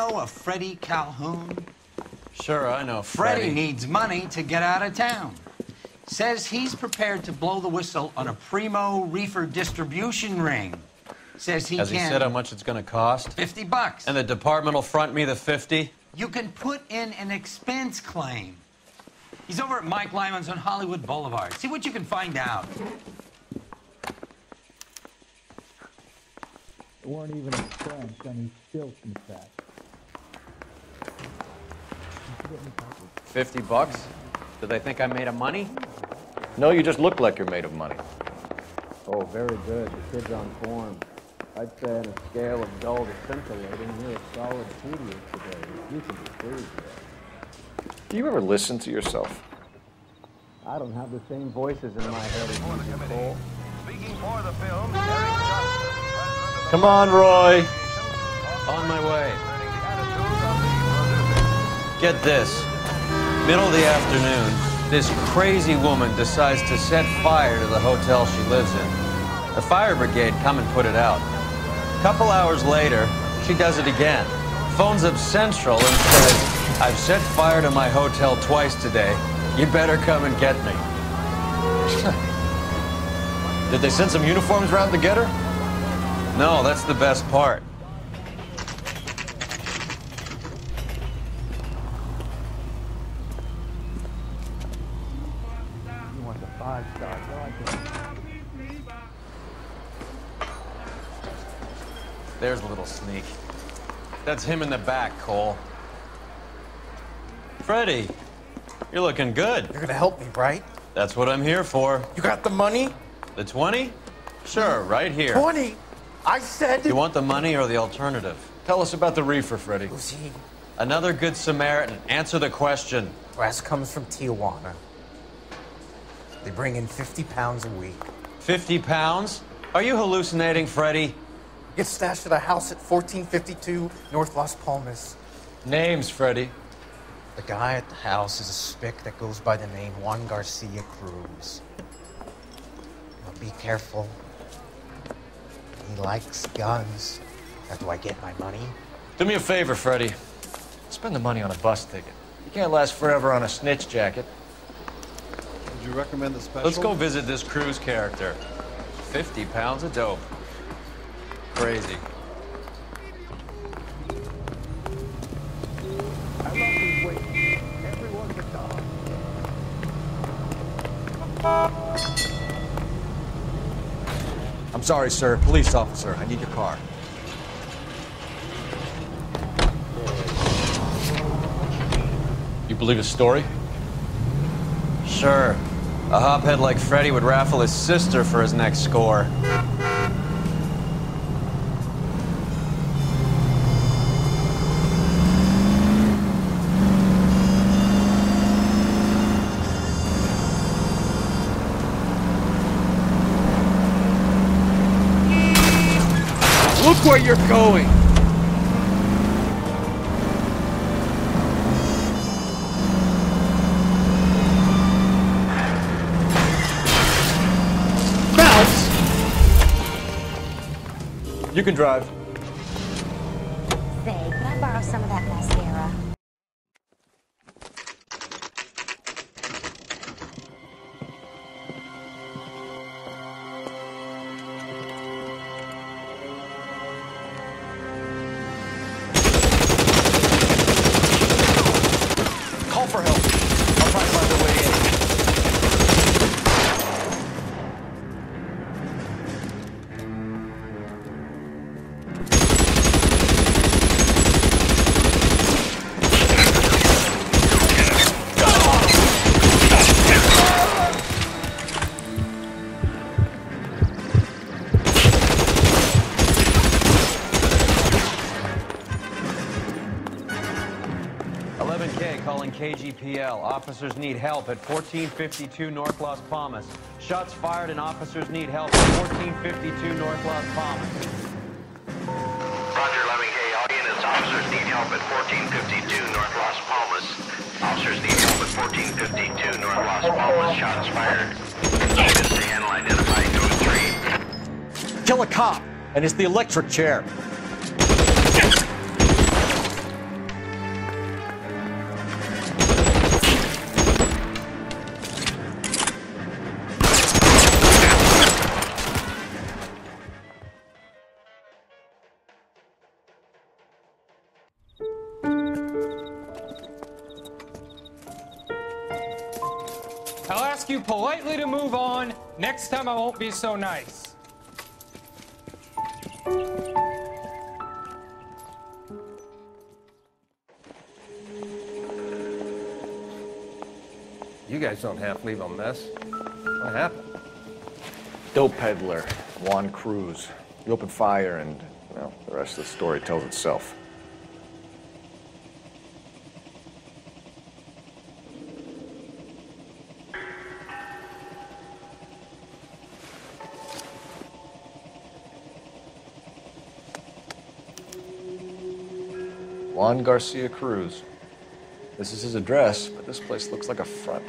know a Freddie Calhoun? Sure, I know Freddie needs money to get out of town. Says he's prepared to blow the whistle on a primo Reefer distribution ring. Says he can... Has he said how much it's going to cost? $50. And the department will front me the 50? You can put in an expense claim. He's over at Mike Lyman's on Hollywood Boulevard. See what you can find out. It weren't even expensed, and he still confessed. $50? Do they think I'm made of money? No, you just look like you're made of money. Oh, very good. The kid's on form. I'd say on a scale of dull to scintillating, you're a solid tedious today. You can be pleased with. Do you ever listen to yourself? I don't have the same voices in my head as you, Cole. Speaking for the film, Eric Johnson. Come on, Roy. On my way. Get this. Middle of the afternoon, this crazy woman decides to set fire to the hotel she lives in. The fire brigade come and put it out. A couple hours later, she does it again. Phones up Central and says, I've set fire to my hotel twice today. You better come and get me. Did they send some uniforms around to get her? No, that's the best part. You want the 5-star, There's a little sneak. That's him in the back, Cole. Freddie, you're looking good. You're gonna help me, right? That's what I'm here for. You got the money? The 20? Sure, right here. 20? I said... You want the money or the alternative? Tell us about the Reefer, Freddie. Who's he? Another good Samaritan. Answer the question. Brass comes from Tijuana. They bring in 50 pounds a week. 50 pounds? Are you hallucinating, Freddie? Get stashed at a house at 1452 North Las Palmas. Names, Freddie. The guy at the house is a spick that goes by the name Juan Garcia Cruz. Now be careful. He likes guns. How do I get my money? Do me a favor, Freddie. Spend the money on a bus ticket. You can't last forever on a snitch jacket. Would you recommend the special? Let's go visit this Cruz character. 50 pounds of dope. Crazy. I love these wings. Everyone's a dog. I'm sorry, sir. Police officer, I need your car. You believe his story? Sure. A hophead like Freddie would raffle his sister for his next score. Look where you're going! Bounce! You can drive. Say, could I borrow some of that mascara? Call for help. I'll try to find a way in. Calling KGPL. Officers need help at 1452 North Las Palmas. Shots fired and officers need help at 1452 North Las Palmas. Roger, 11K. Audience officers need help at 1452 North Las Palmas. Officers need help at 1452 North Las Palmas. Shots fired. Units to handle identifying code 3. Kill a cop, and it's the electric chair. I'll ask you politely to move on. Next time I won't be so nice. You guys don't half leave a mess. What happened? Dope peddler, Juan Cruz. He opened fire and, well, the rest of the story tells itself. Juan Garcia Cruz. This is his address, but this place looks like a front.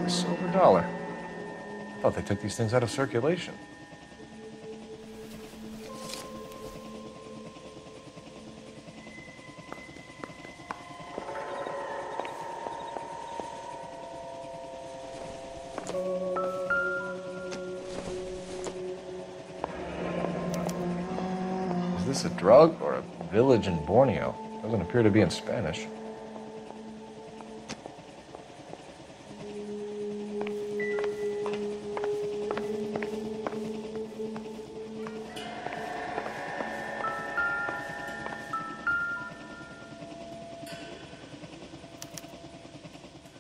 Silver dollar. I thought they took these things out of circulation. Is this a drug or a village in Borneo? Doesn't appear to be in Spanish.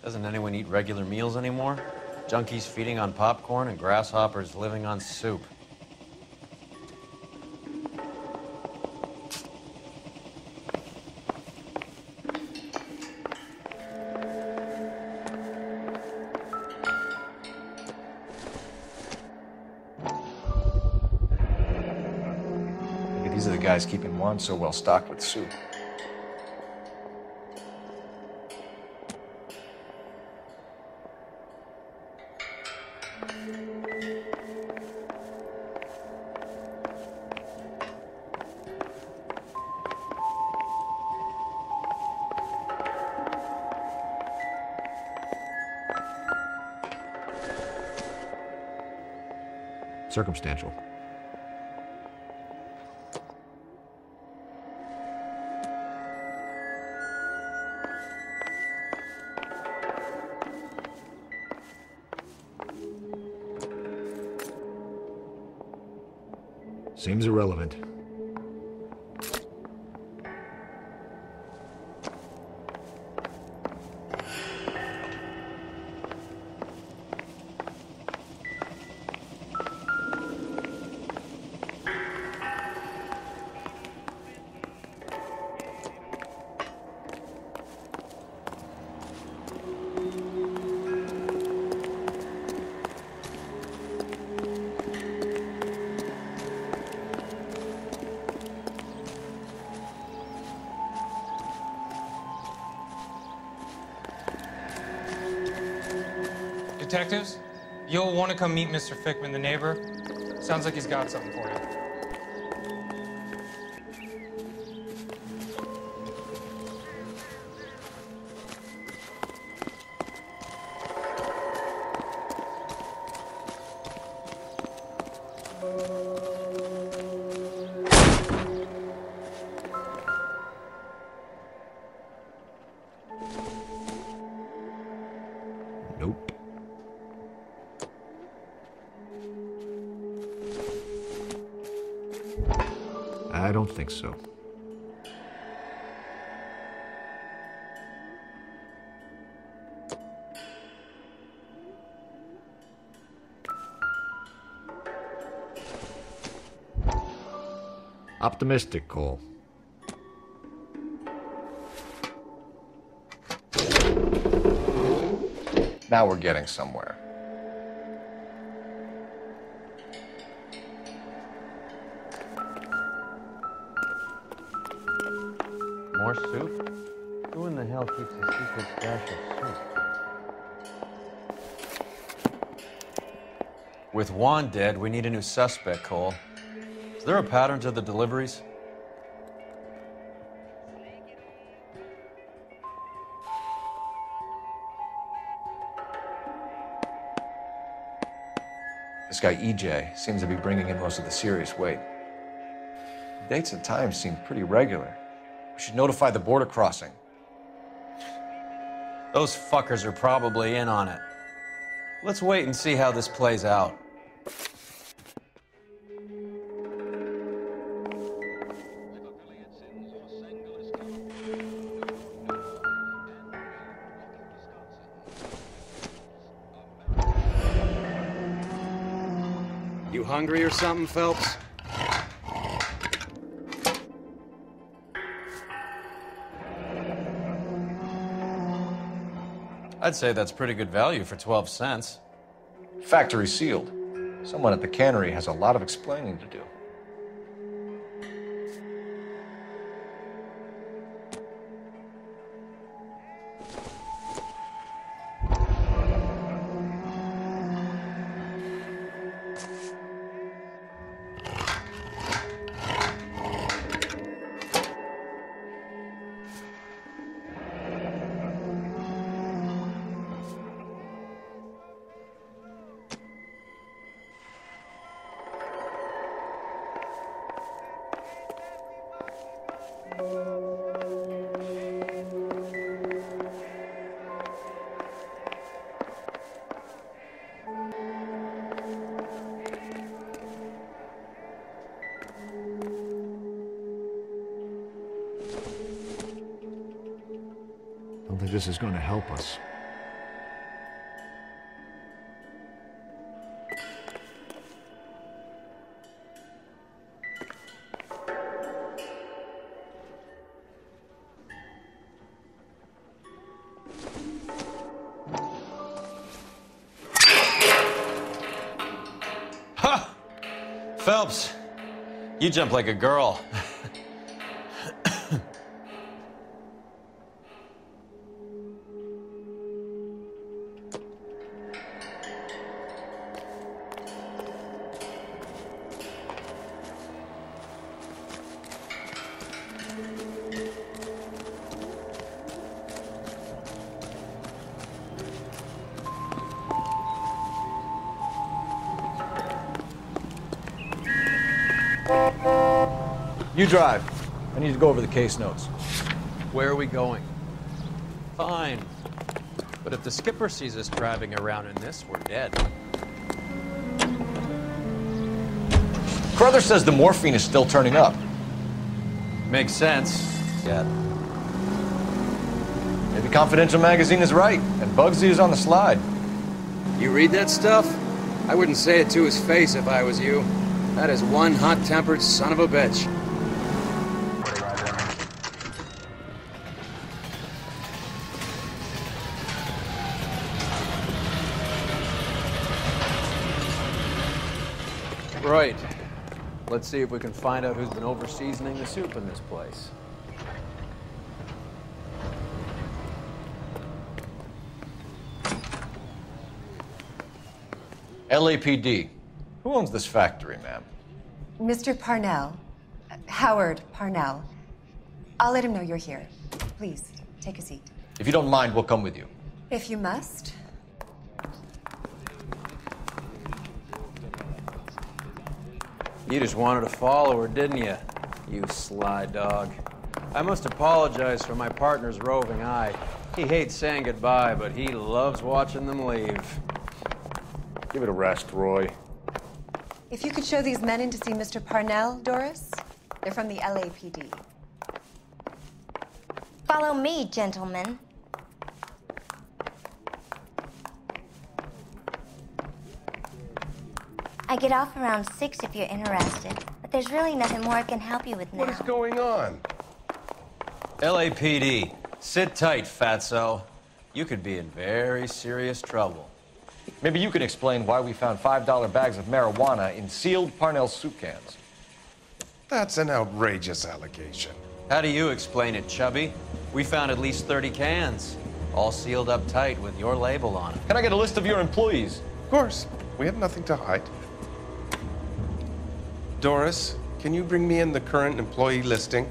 Doesn't anyone eat regular meals anymore? Junkies feeding on popcorn and grasshoppers living on soup. Maybe these are the guys keeping Juan so well stocked with soup. Circumstantial. Seems irrelevant. Detectives, you'll want to come meet Mr. Fickman, the neighbor. Sounds like he's got something for you. Nope. I don't think so. Optimistic, Cole. Now we're getting somewhere. More soup? Who in the hell keeps a secret stash of soup? With Juan dead, we need a new suspect, Cole. Is there a pattern to the deliveries? This guy, EJ, seems to be bringing in most of the serious weight. Dates and times seem pretty regular. We should notify the border crossing. Those fuckers are probably in on it. Let's wait and see how this plays out. You hungry or something, Phelps? I'd say that's pretty good value for 12 cents. Factory sealed. Someone at the cannery has a lot of explaining to do. I don't think this is going to help us. Ha! Phelps, you jump like a girl. You drive. I need to go over the case notes. Where are we going? Fine. But if the skipper sees us driving around in this, we're dead. Carruthers says the morphine is still turning up. Makes sense. Yeah. Maybe Confidential Magazine is right, and Bugsy is on the slide. You read that stuff? I wouldn't say it to his face if I was you. That is one hot-tempered son of a bitch. Right. Let's see if we can find out who's been over-seasoning the soup in this place. LAPD. Who owns this factory, ma'am? Mr. Parnell. Howard Parnell. I'll let him know you're here. Please, take a seat. If you don't mind, we'll come with you. If you must. You just wanted to follow her, didn't you? You sly dog. I must apologize for my partner's roving eye. He hates saying goodbye, but he loves watching them leave. Give it a rest, Roy. If you could show these men in to see Mr. Parnell, Doris. They're from the LAPD. Follow me, gentlemen. I get off around 6 if you're interested, but there's really nothing more I can help you with now. What is going on? LAPD, sit tight, fatso. You could be in very serious trouble. Maybe you can explain why we found $5 bags of marijuana in sealed Parnell soup cans. That's an outrageous allegation. How do you explain it, Chubby? We found at least 30 cans, all sealed up tight with your label on it. Can I get a list of your employees? Of course. We have nothing to hide. Doris, can you bring me in the current employee listing?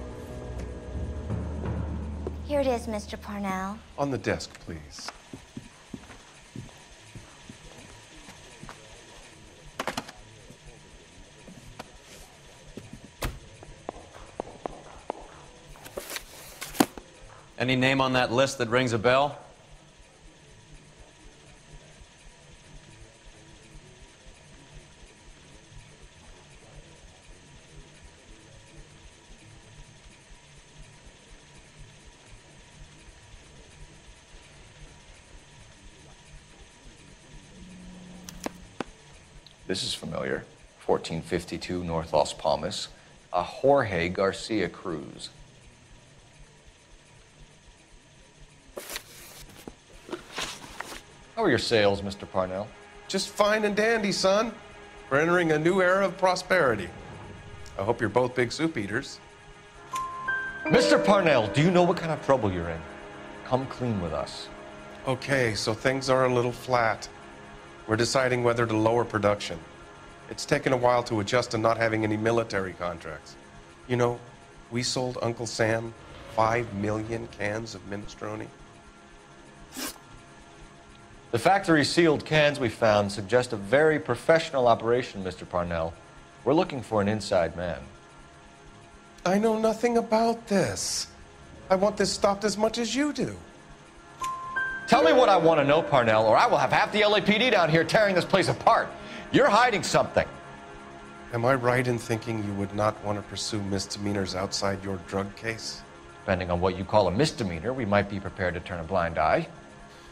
Here it is, Mr. Parnell. On the desk, please. Any name on that list that rings a bell? This is familiar. 1452 North Las Palmas. A Jorge Garcia Cruz. How are your sales, Mr. Parnell? Just fine and dandy, son. We're entering a new era of prosperity. I hope you're both big soup eaters. Mr. Parnell, do you know what kind of trouble you're in? Come clean with us. Okay, so things are a little flat. We're deciding whether to lower production. It's taken a while to adjust to not having any military contracts. You know, we sold Uncle Sam 5 million cans of minestrone. The factory sealed cans we found suggest a very professional operation, Mr. Parnell. We're looking for an inside man. I know nothing about this. I want this stopped as much as you do. Tell me what I want to know, Parnell, or I will have half the LAPD down here tearing this place apart. You're hiding something. Am I right in thinking you would not want to pursue misdemeanors outside your drug case? Depending on what you call a misdemeanor, we might be prepared to turn a blind eye.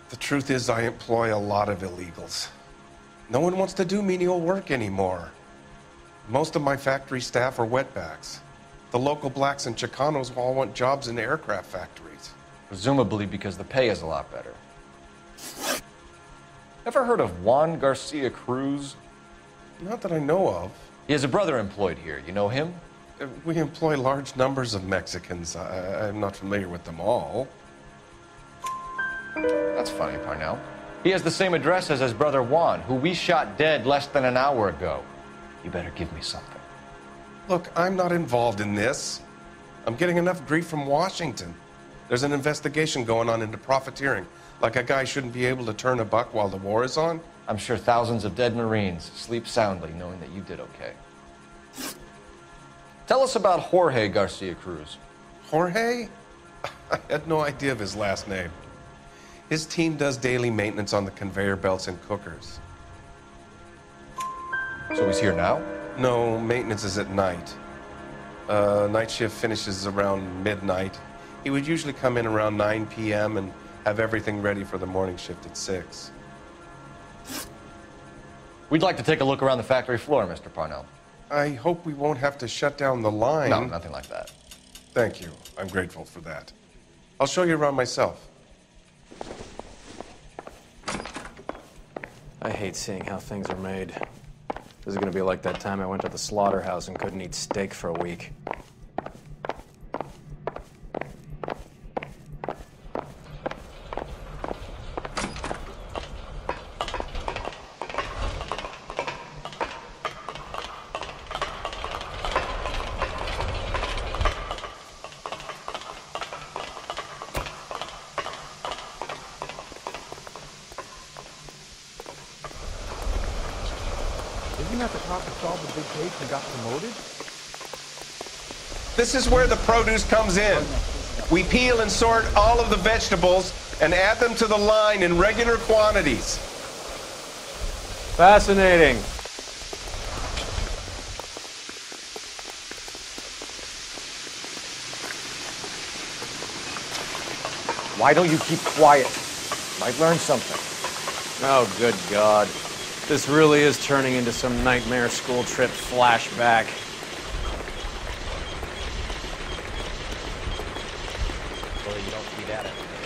The truth is, I employ a lot of illegals. No one wants to do menial work anymore. Most of my factory staff are wetbacks. The local blacks and Chicanos all want jobs in aircraft factories. Presumably because the pay is a lot better. Ever heard of Juan Garcia Cruz? Not that I know of. He has a brother employed here. You know him? We employ large numbers of Mexicans. I'm not familiar with them all. That's funny, Parnell. He has the same address as his brother Juan, who we shot dead less than an hour ago. You better give me something. Look, I'm not involved in this. I'm getting enough grief from Washington. There's an investigation going on into profiteering. Like a guy shouldn't be able to turn a buck while the war is on. I'm sure thousands of dead Marines sleep soundly knowing that you did okay. Tell us about Jorge Garcia Cruz. Jorge? I had no idea of his last name. His team does daily maintenance on the conveyor belts and cookers. So he's here now? No, maintenance is at night. Night shift finishes around midnight. He would usually come in around 9 p.m. and have everything ready for the morning shift at 6. We'd like to take a look around the factory floor, Mr. Parnell. I hope we won't have to shut down the line. No, nothing like that. Thank you. I'm grateful for that. I'll show you around myself. I hate seeing how things are made. This is gonna be like that time I went to the slaughterhouse and couldn't eat steak for a week. This is where the produce comes in. We peel and sort all of the vegetables and add them to the line in regular quantities. Fascinating. Why don't you keep quiet? Might learn something. Oh, good God. This really is turning into some nightmare school trip flashback. Well, you don't see that every day.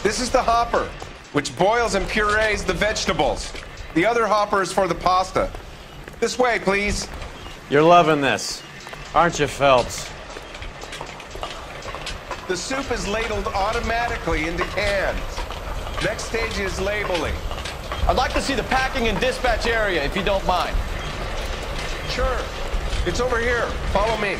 This is the hopper, which boils and purees the vegetables. The other hopper is for the pasta. This way, please. You're loving this, aren't you, Phelps? The soup is ladled automatically into cans. Next stage is labeling. I'd like to see the packing and dispatch area, if you don't mind. Sure. It's over here. Follow me.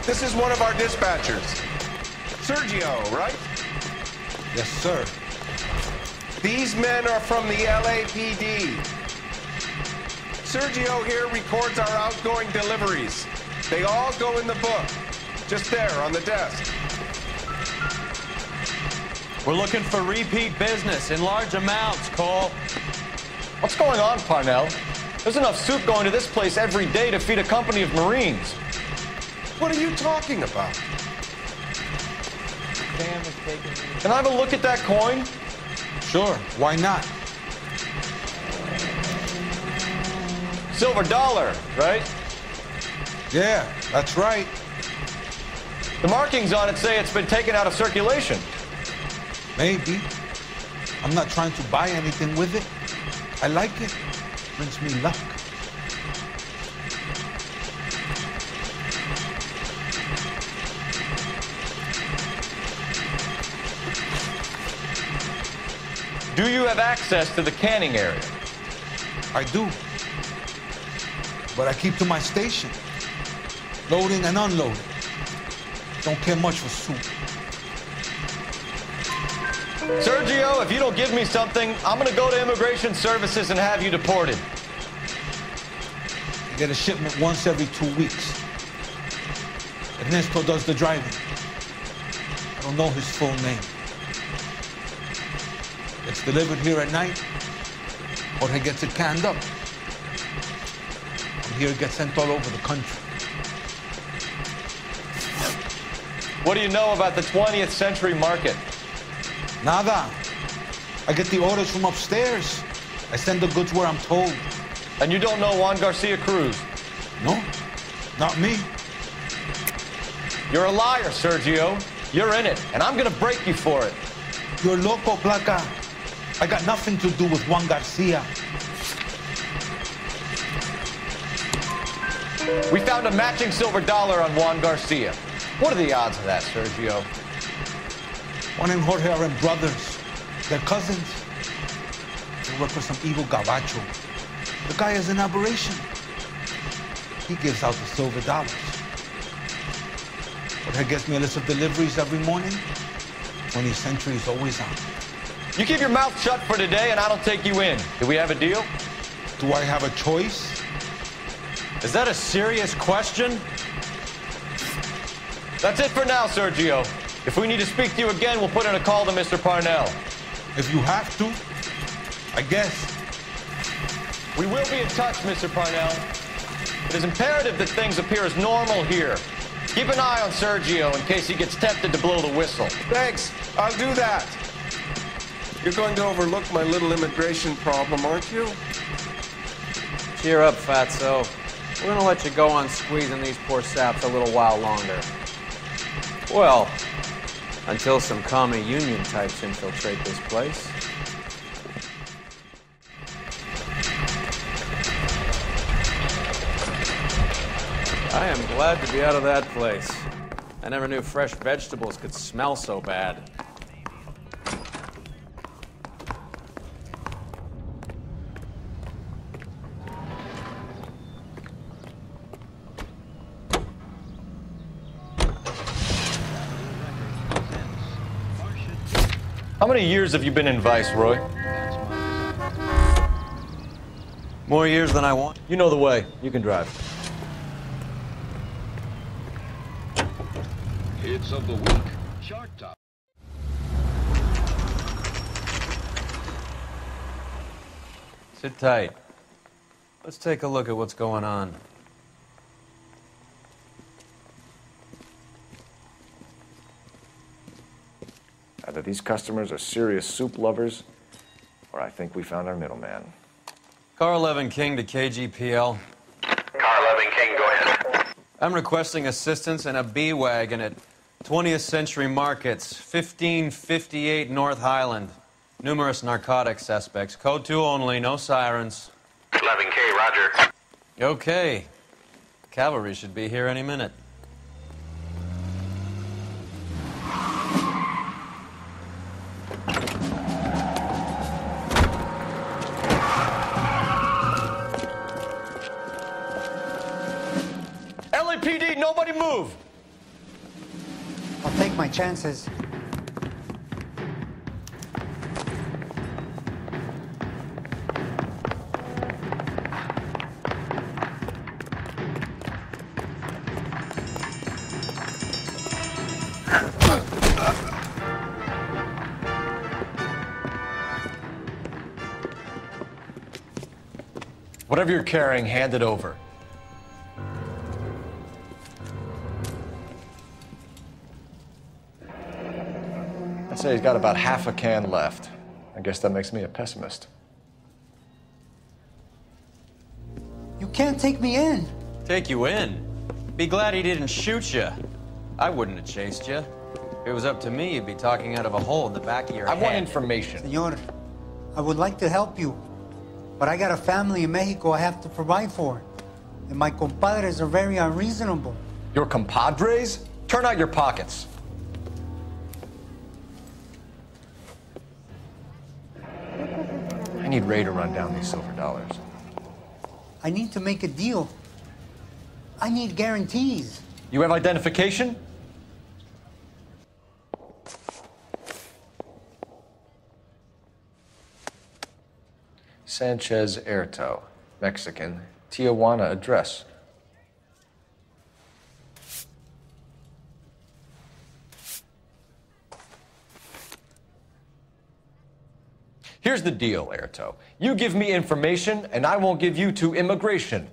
This is one of our dispatchers. Sergio, right? Yes, sir. These men are from the LAPD. Sergio here records our outgoing deliveries. They all go in the book. Just there on the desk. We're looking for repeat business in large amounts, Cole. What's going on, Parnell? There's enough soup going to this place every day to feed a company of Marines. What are you talking about? Sam is taking me. Can I have a look at that coin? Sure, why not? Silver dollar, right? Yeah, that's right. The markings on it say it's been taken out of circulation. Maybe. I'm not trying to buy anything with it. I like it. Brings me luck. Do you have access to the canning area? I do. But I keep to my station. Loading and unloading. Don't care much for soup. Sergio, if you don't give me something, I'm gonna go to Immigration Services and have you deported. I get a shipment once every 2 weeks. Ernesto does the driving. I don't know his full name. It's delivered here at night, or he gets it canned up. From here, it gets sent all over the country. What do you know about the 20th century market? Nada. I get the orders from upstairs. I send the goods where I'm told. And you don't know Juan Garcia Cruz? No, not me. You're a liar, Sergio. You're in it, and I'm gonna break you for it. You're loco, Placa. I got nothing to do with Juan Garcia. We found a matching silver dollar on Juan Garcia. What are the odds of that, Sergio? Juan and Jorge are brothers. They're cousins. They work for some evil gabacho. The guy is an aberration. He gives out the silver dollars. Jorge gets me a list of deliveries every morning. 20th century is always on. You keep your mouth shut for today, and I don't take you in. Do we have a deal? Do I have a choice? Is that a serious question? That's it for now, Sergio. If we need to speak to you again, we'll put in a call to Mr. Parnell. If you have to, I guess. We will be in touch, Mr. Parnell. It is imperative that things appear as normal here. Keep an eye on Sergio in case he gets tempted to blow the whistle. Thanks. I'll do that. You're going to overlook my little immigration problem, aren't you? Cheer up, fatso. We're gonna let you go on squeezing these poor saps a little while longer. Well, until some commie union types infiltrate this place. I am glad to be out of that place. I never knew fresh vegetables could smell so bad. How many years have you been in Vice, Roy? More years than I want. You know the way. You can drive. Hits of the week. Shark Top. Sit tight. Let's take a look at what's going on. Either these customers are serious soup lovers, or I think we found our middleman. Car 11 King to KGPL. Car 11 King, go ahead. I'm requesting assistance in a B-Wagon at 20th Century Markets, 1558 North Highland. Numerous narcotic suspects. Code 2 only, no sirens. 11K, roger. Okay. Cavalry should be here any minute. LAPD, nobody move! I'll take my chances. Whatever you're carrying, hand it over. I'd say he's got about half a can left. I guess that makes me a pessimist. You can't take me in. Take you in? Be glad he didn't shoot you. I wouldn't have chased you. If it was up to me, you'd be talking out of a hole in the back of your head. I want information. Senor, I would like to help you, but I got a family in Mexico I have to provide for. And my compadres are very unreasonable. Your compadres? Turn out your pockets. I need Ray to run down these silver dollars. I need to make a deal. I need guarantees. You have identification? Sanchez Erto, Mexican, Tijuana address. Here's the deal, Erto. You give me information, and I won't give you to immigration.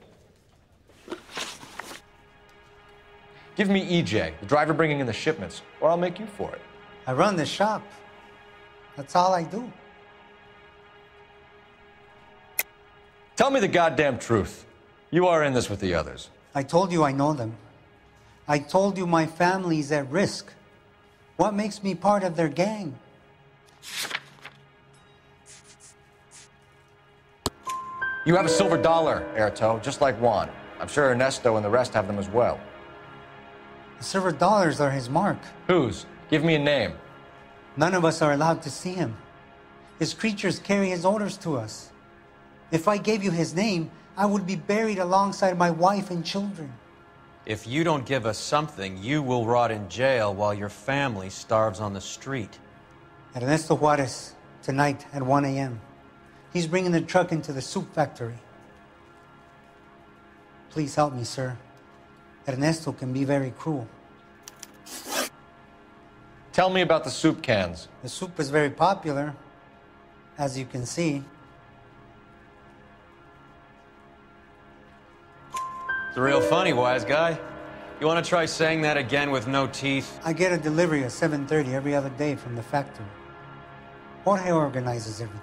Give me EJ, the driver bringing in the shipments, or I'll make you for it. I run the shop. That's all I do. Tell me the goddamn truth. You are in this with the others. I told you I know them. I told you my family's at risk. What makes me part of their gang? You have a silver dollar, Erto, just like Juan. I'm sure Ernesto and the rest have them as well. The silver dollars are his mark. Whose? Give me a name. None of us are allowed to see him. His creatures carry his orders to us. If I gave you his name, I would be buried alongside my wife and children. If you don't give us something, you will rot in jail while your family starves on the street. Ernesto Juarez, tonight at 1 a.m. He's bringing the truck into the soup factory. Please help me, sir. Ernesto can be very cruel. Tell me about the soup cans. The soup is very popular, as you can see. It's real funny, wise guy. You want to try saying that again with no teeth? I get a delivery at 7:30 every other day from the factory. Jorge organizes everything.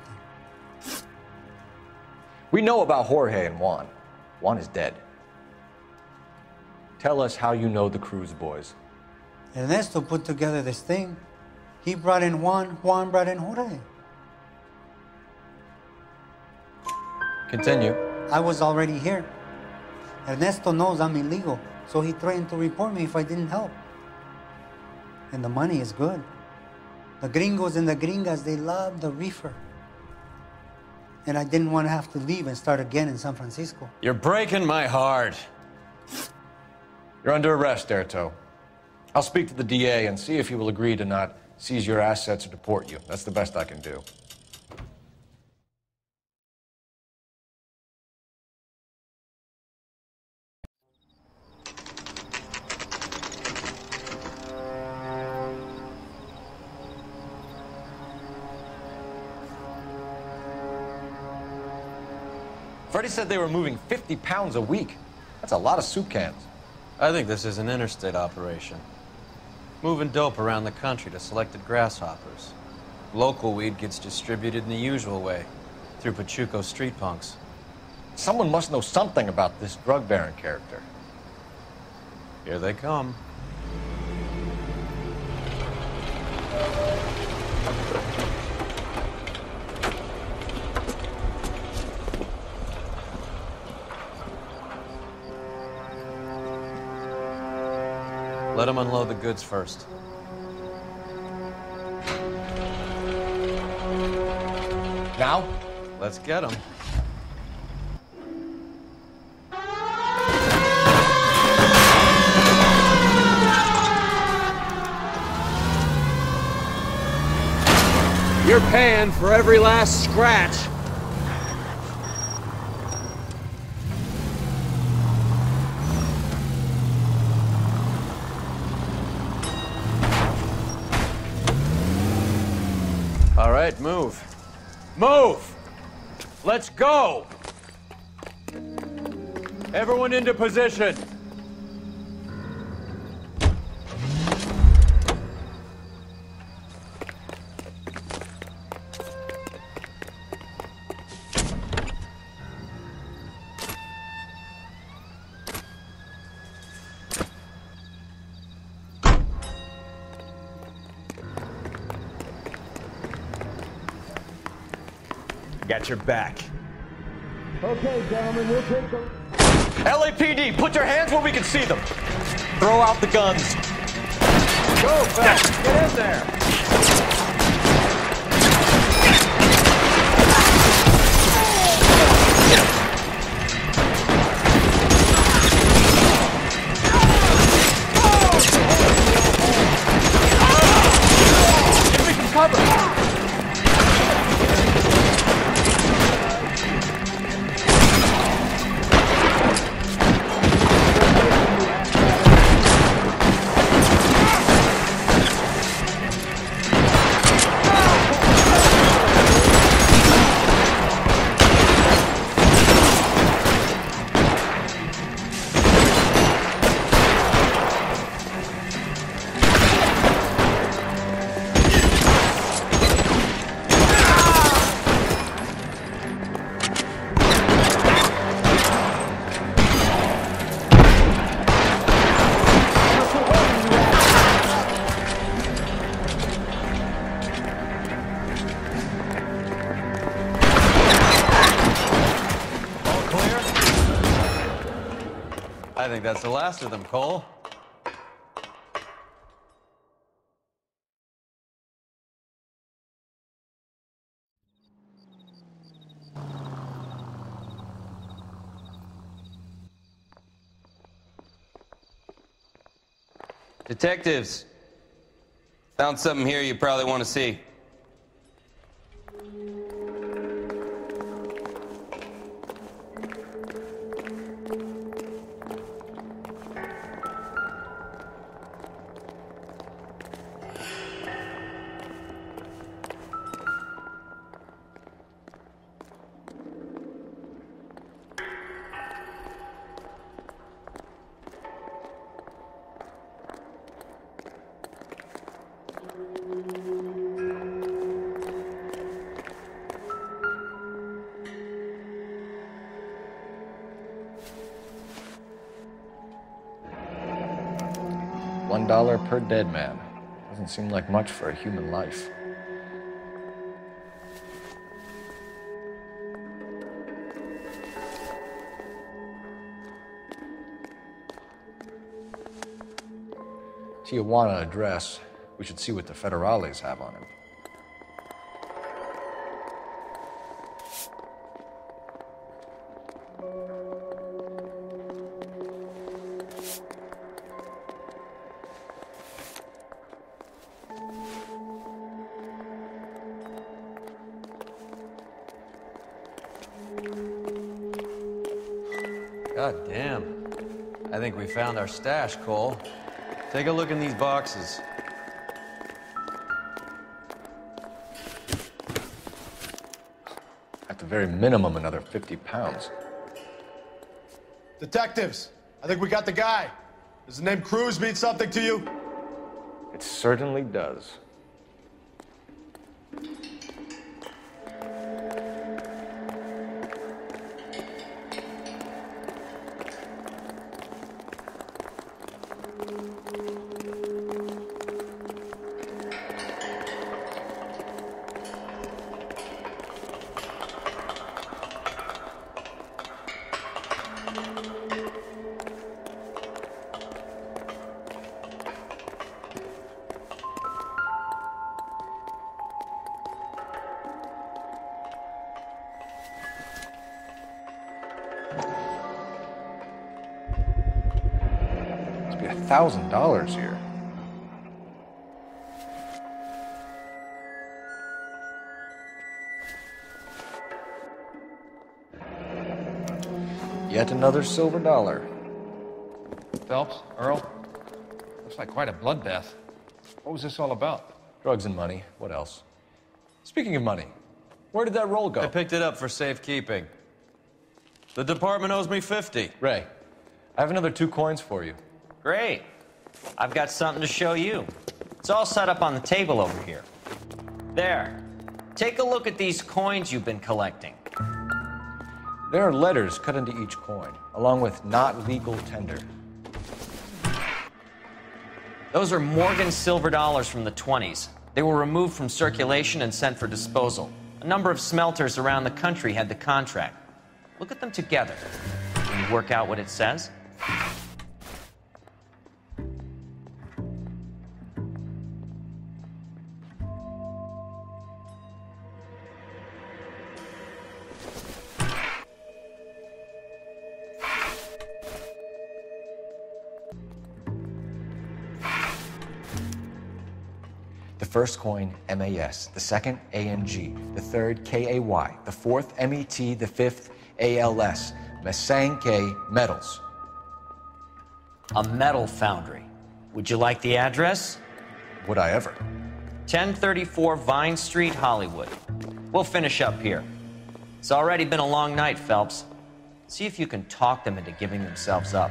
We know about Jorge and Juan. Juan is dead. Tell us how you know the Cruz boys. Ernesto put together this thing. He brought in Juan, Juan brought in Jorge. Continue. I was already here. Ernesto knows I'm illegal, so he threatened to report me if I didn't help. And the money is good. The gringos and the gringas, they love the reefer. And I didn't want to have to leave and start again in San Francisco. You're breaking my heart. You're under arrest, Erto. I'll speak to the DA and see if he will agree to not seize your assets or deport you. That's the best I can do. Freddie said they were moving 50 pounds a week. That's a lot of soup cans. I think this is an interstate operation. Moving dope around the country to selected grasshoppers. Local weed gets distributed in the usual way, through Pachuco street punks. Someone must know something about this drug baron character. Here they come. Let them unload the goods first. Now? Let's get them. You're paying for every last scratch. All right, move. Move! Let's go! Everyone into position. Got your back. Okay, gentlemen, we'll take the... LAPD, put your hands where we can see them. Throw out the guns. Go, Phelps. Get in there. Give me some cover. I think that's the last of them, Cole. Detectives, found something here you probably want to see. $1 per dead man. Doesn't seem like much for a human life. Tijuana address. We should see what the federales have on him. God damn. I think we found our stash, Cole. Take a look in these boxes. At the very minimum, another 50 pounds. Detectives, I think we got the guy. Does the name Cruz mean something to you? It certainly does. $1,000 here. Yet another silver dollar. Phelps, Earl, looks like quite a bloodbath. What was this all about? Drugs and money. What else? Speaking of money, where did that roll go? I picked it up for safekeeping. The department owes me 50. Ray, I have another 2 coins for you. Great. I've got something to show you. It's all set up on the table over here. There. Take a look at these coins you've been collecting. There are letters cut into each coin, along with not legal tender. Those are Morgan silver dollars from the 20s. They were removed from circulation and sent for disposal. A number of smelters around the country had the contract. Look at them together. Can you work out what it says? The first coin, MAS. The second, ANG. The third, KAY. The fourth, MET. The fifth, ALS. Masanke Metals. A metal foundry. Would you like the address? Would I ever? 1034 Vine Street, Hollywood. We'll finish up here. It's already been a long night, Phelps. See if you can talk them into giving themselves up.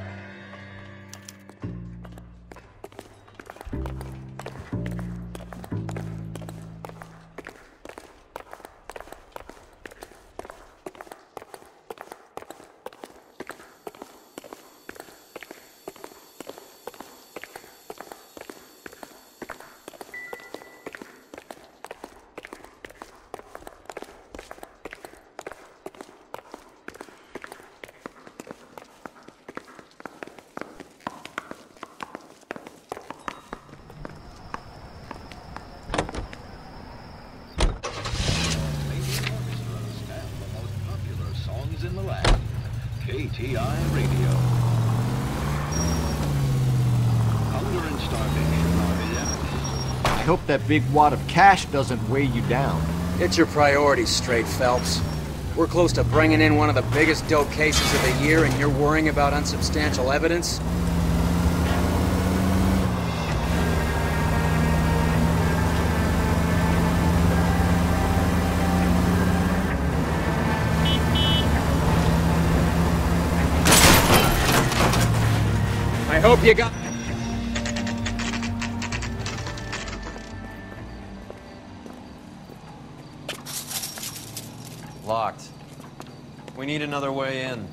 In the land. KTI Radio. Hunger and starvation are epidemics. I hope that big wad of cash doesn't weigh you down. Get your priorities straight, Phelps. We're close to bringing in one of the biggest dope cases of the year, and you're worrying about unsubstantial evidence? I hope you got... Locked. We need another way in.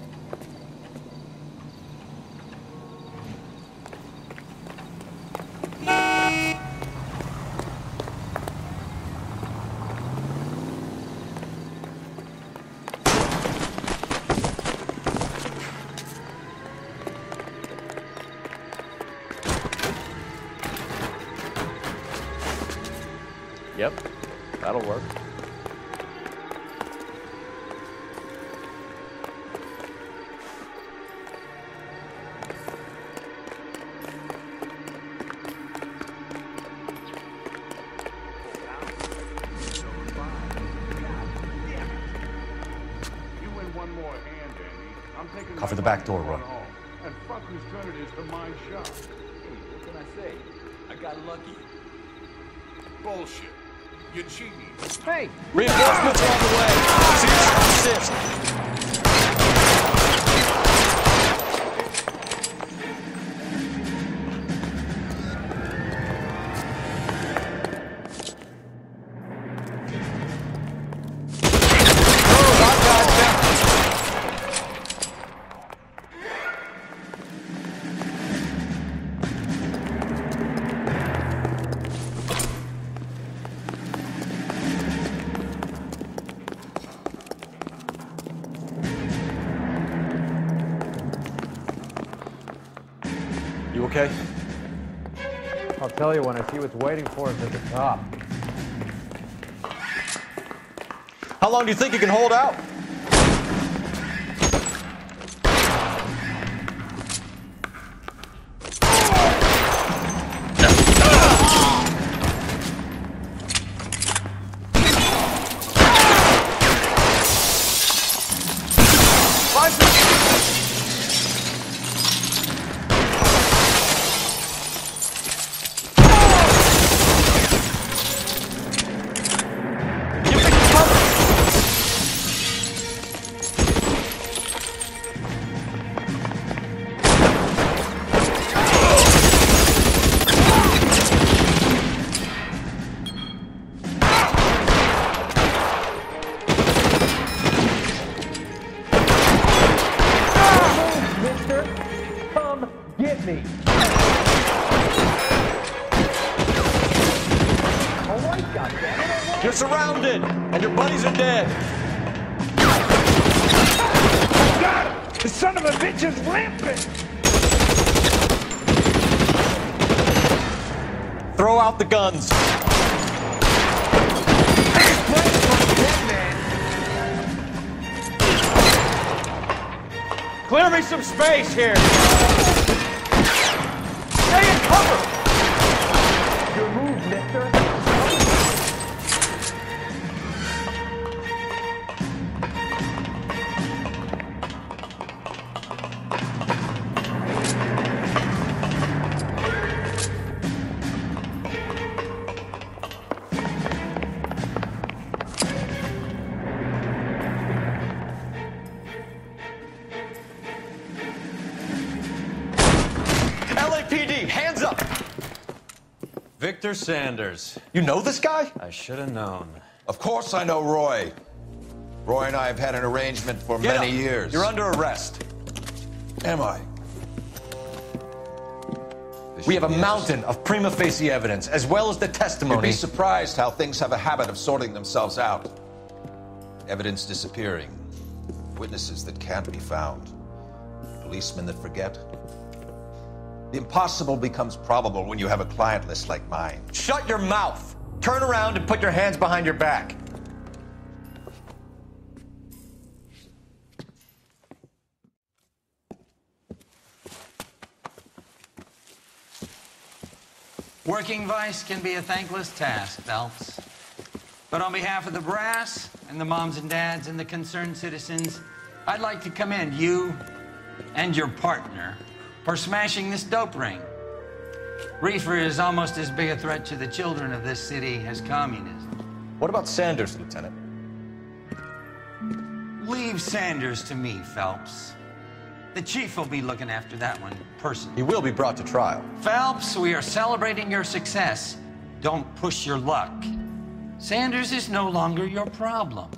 Yep, that'll work. Cover the back door, Roy. And fuck whose turn it is to mind shop. Hey, what can I say? I got lucky. Bullshit. You're cheating. Hey! Reinforcements are on the way. Cease and desist. You okay? I'll tell you when I see what's waiting for us at the top. How long do you think you can hold out? mister. Come get me. All right, goddammit. You're surrounded, and your buddies are dead. Got him! The son of a bitch is rampant! Throw out the guns. Clear me some space here. Stay in cover. Your move, mister. Victor Sanders. You know this guy? I should have known. Of course I know Roy. Roy and I have had an arrangement for many years. You're under arrest. Am I? We have a mountain of prima facie evidence, as well as the testimony. You'd be surprised how things have a habit of sorting themselves out. Evidence disappearing. Witnesses that can't be found. Policemen that forget. The impossible becomes probable when you have a client list like mine. Shut your mouth. Turn around and put your hands behind your back. Working vice can be a thankless task, Phelps. But on behalf of the brass and the moms and dads and the concerned citizens, I'd like to commend you and your partner for smashing this dope ring. Reefer is almost as big a threat to the children of this city as communism. What about Sanders, Lieutenant? Leave Sanders to me, Phelps. The chief will be looking after that one personally. He will be brought to trial. Phelps, we are celebrating your success. Don't push your luck. Sanders is no longer your problem.